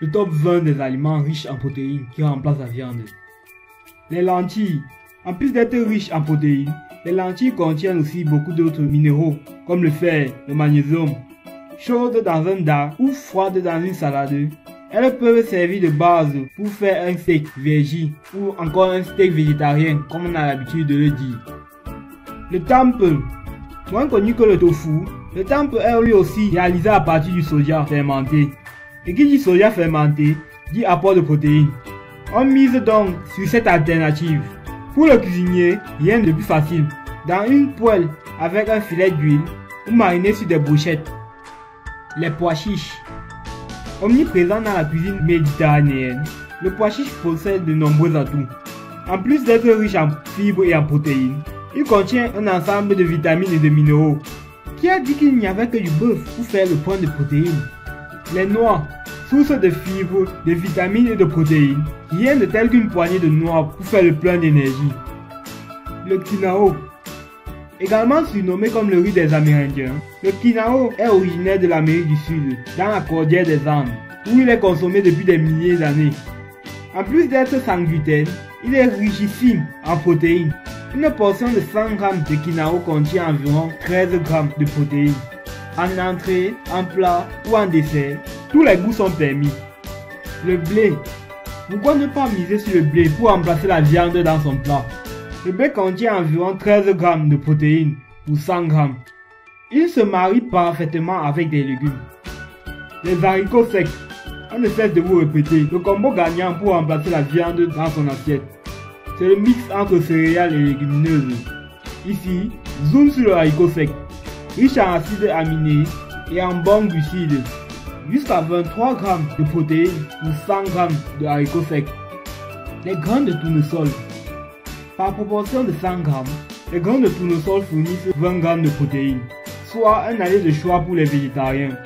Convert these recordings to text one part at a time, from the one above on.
Le top 20 des aliments riches en protéines qui remplacent la viande. Les lentilles. En plus d'être riches en protéines, les lentilles contiennent aussi beaucoup d'autres minéraux comme le fer, le magnésium. Chaudes dans un dalle ou froides dans une salade, elles peuvent servir de base pour faire un steak veggie ou encore un steak végétarien comme on a l'habitude de le dire. Le temple. Moins connu que le tofu, le temple est lui aussi réalisé à partir du soja fermenté. Et qui dit soja fermenté, dit apport de protéines. On mise donc sur cette alternative. Pour le cuisinier, rien de plus facile. Dans une poêle avec un filet d'huile ou mariner sur des brochettes. Les pois chiches. Omniprésent dans la cuisine méditerranéenne, le pois chiche possède de nombreux atouts. En plus d'être riche en fibres et en protéines, il contient un ensemble de vitamines et de minéraux. Qui a dit qu'il n'y avait que du bœuf pour faire le point de protéines? Les noix, source de fibres, de vitamines et de protéines, rien de tel qu'une poignée de noix pour faire le plein d'énergie. Le quinao. Également surnommé comme le riz des Amérindiens, le quinao est originaire de l'Amérique du Sud, dans la cordillère des Andes, où il est consommé depuis des milliers d'années. En plus d'être sans gluten, il est richissime en protéines. Une portion de 100 g de quinao contient environ 13 g de protéines. En entrée, en plat ou en dessert, tous les goûts sont permis. Le blé. Pourquoi ne pas miser sur le blé pour remplacer la viande dans son plat? Le blé contient environ 13 g de protéines pour 100 g. Il se marie parfaitement avec des légumes. Les haricots secs. On ne cesse de vous répéter le combo gagnant pour remplacer la viande dans son assiette. C'est le mix entre céréales et légumineuses. Ici, zoom sur le haricot sec. Riche en acides aminés et en bons glucides. Jusqu'à 23 g de protéines pour 100 g de haricots secs. Les grains de tournesol. Par proportion de 100 g, les grains de tournesol fournissent 20 g de protéines, soit un allié de choix pour les végétariens.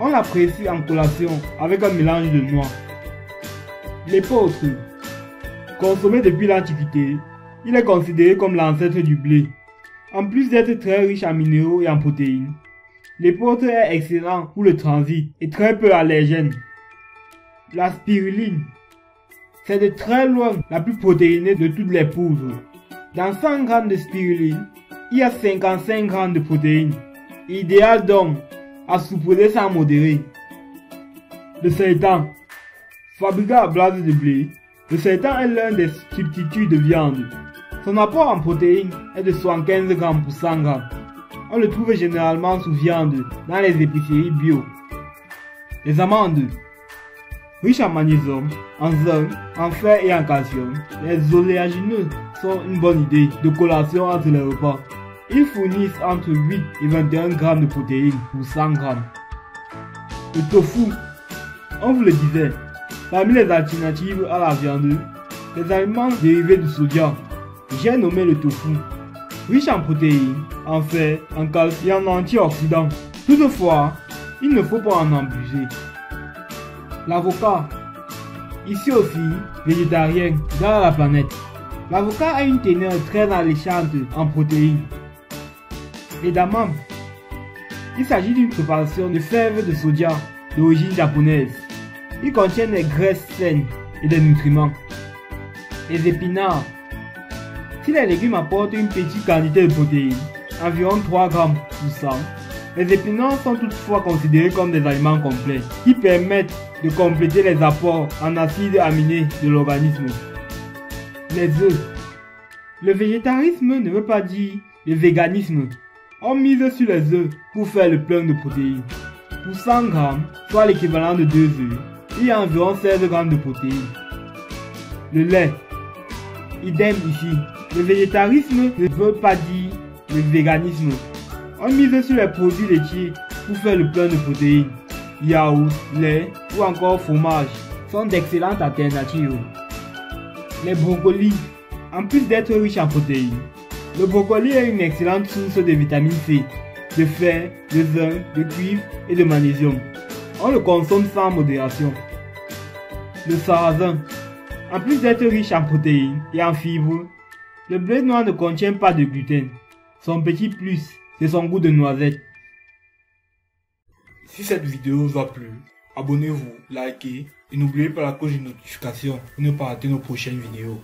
On l'apprécie en collation avec un mélange de noix. L'épeautre. Consommé depuis l'Antiquité, il est considéré comme l'ancêtre du blé. En plus d'être très riche en minéraux et en protéines, l'épeautre est excellent pour le transit et très peu allergène. La spiruline. C'est de très loin la plus protéinée de toutes les poudres. Dans 100 g de spiruline, il y a 55 g de protéines. Idéal donc à saupoudrer sans modérer. Le seitan. Fabriqué à base de blé, le seitan est l'un des substituts de viande. Son apport en protéines est de 75 g pour 100 g. On le trouve généralement sous viande dans les épiceries bio. Les amandes. Riches en magnésium, en zinc, en fer et en calcium, les oléagineux sont une bonne idée de collation entre les repas. Ils fournissent entre 8 et 21 g de protéines pour 100 g. Le tofu. On vous le disait, parmi les alternatives à la viande, les aliments dérivés du soja, j'ai nommé le tofu. Riche en protéines, en fer, en calcium et en antioxydants. Toutefois, il ne faut pas en abuser. L'avocat. Ici aussi, végétarien, dans la planète. L'avocat a une teneur très alléchante en protéines. Les damam. Il s'agit d'une préparation de fèves de soja d'origine japonaise. Il contient des graisses saines et des nutriments. Les épinards. Si les légumes apportent une petite quantité de protéines, environ 3 g pour 100, les épinards sont toutefois considérés comme des aliments complets qui permettent de compléter les apports en acides aminés de l'organisme. Les œufs. Le végétarisme ne veut pas dire le véganisme. On mise sur les œufs pour faire le plein de protéines. Pour 100 g, soit l'équivalent de 2 œufs, il y a environ 16 g de protéines. Le lait. Idem ici. Le végétarisme ne veut pas dire le véganisme. On mise sur les produits laitiers pour faire le plein de protéines. Yaourt, lait ou encore fromage sont d'excellentes alternatives. Les brocolis. En plus d'être riche en protéines, le brocoli est une excellente source de vitamine C, de fer, de zinc, de cuivre et de magnésium. On le consomme sans modération. Le sarrasin. En plus d'être riche en protéines et en fibres, le blé noir ne contient pas de gluten. Son petit plus, c'est son goût de noisette. Si cette vidéo vous a plu, abonnez-vous, likez et n'oubliez pas la cloche de notification pour ne pas rater nos prochaines vidéos.